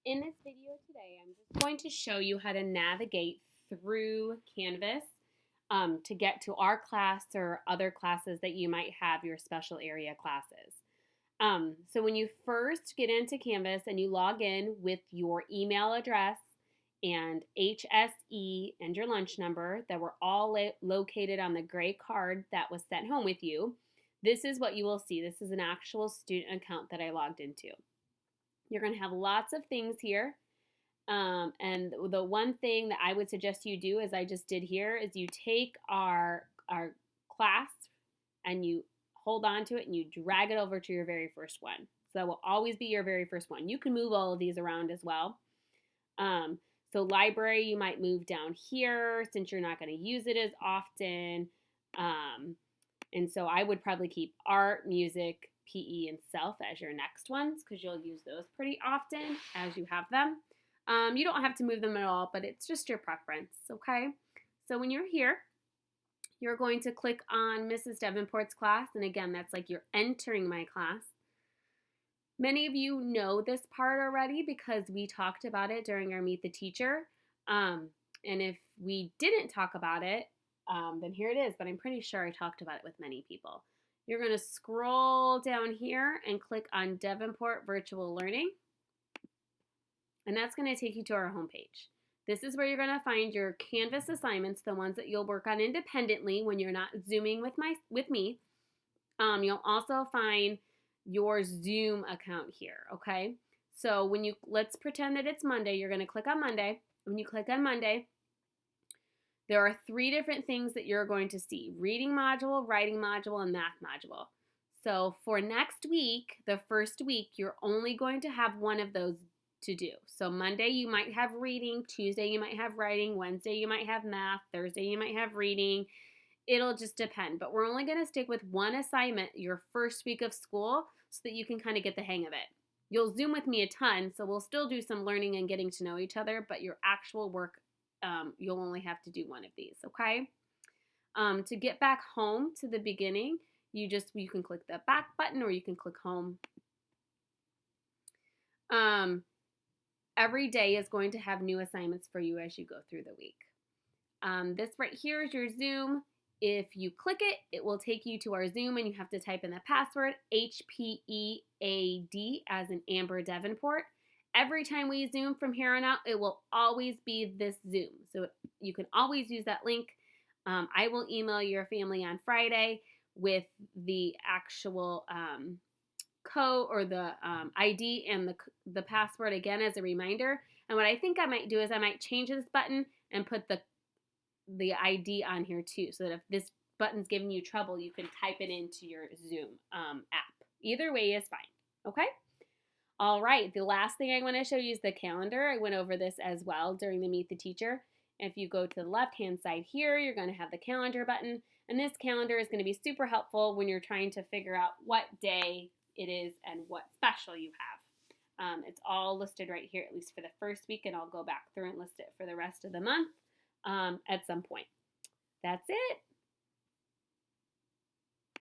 In this video today, I'm just going to show you how to navigate through Canvas to get to our class or other classes that you might have, your special area classes. So when you first get into Canvas and you log in with your email address and HSE and your lunch number that were all located on the gray card that was sent home with you, this is what you will see. This is an actual student account that I logged into. You're going to have lots of things here. And the one thing that I would suggest you do, as I just did here, is you take our class and you hold on to it and you drag it over to your very first one. So that will always be your very first one. You can move all of these around as well. So library, you might move down here since you're not going to use it as often. And so I would probably keep art, music, PE, and self as your next ones because you'll use those pretty often as you have them. You don't have to move them at all, but it's just your preference, okay? So when you're here, you're going to click on Mrs. Davenport's class, and again, that's like you're entering my class. Many of you know this part already because we talked about it during our Meet the Teacher. And if we didn't talk about it, then here it is, but I'm pretty sure I talked about it with many people. You're going to scroll down here and click on Davenport Virtual Learning. And that's going to take you to our homepage. This is where you're going to find your Canvas assignments, the ones that you'll work on independently when you're not Zooming with me. You'll also find your Zoom account here, okay? So let's pretend that it's Monday. You're going to click on Monday. When you click on Monday, there are 3 different things that you're going to see: reading module, writing module, and math module. So for next week, the first week, you're only going to have one of those to do. So Monday, you might have reading. Tuesday, you might have writing. Wednesday, you might have math. Thursday, you might have reading. It'll just depend. But we're only going to stick with one assignment your first week of school so that you can kind of get the hang of it. You'll Zoom with me a ton, so we'll still do some learning and getting to know each other, but your actual work, you'll only have to do one of these, okay? To get back home to the beginning, you can click the back button or you can click home. Every day is going to have new assignments for you as you go through the week. This right here is your Zoom. If you click it, it will take you to our Zoom and you have to type in the password HPEAD as in Amber Davenport. Every time we Zoom from here on out, it will always be this Zoom. So you can always use that link. I will email your family on Friday with the actual code or the ID and the password again as a reminder. And what I think I might do is I might change this button and put the ID on here too, so that if this button's giving you trouble, you can type it into your Zoom app. Either way is fine, okay? All right, the last thing I want to show you is the calendar. I went over this as well during the Meet the Teacher. If you go to the left-hand side here, you're going to have the calendar button, and this calendar is going to be super helpful when you're trying to figure out what day it is and what special you have. It's all listed right here, at least for the first week, and I'll go back through and list it for the rest of the month at some point. That's it.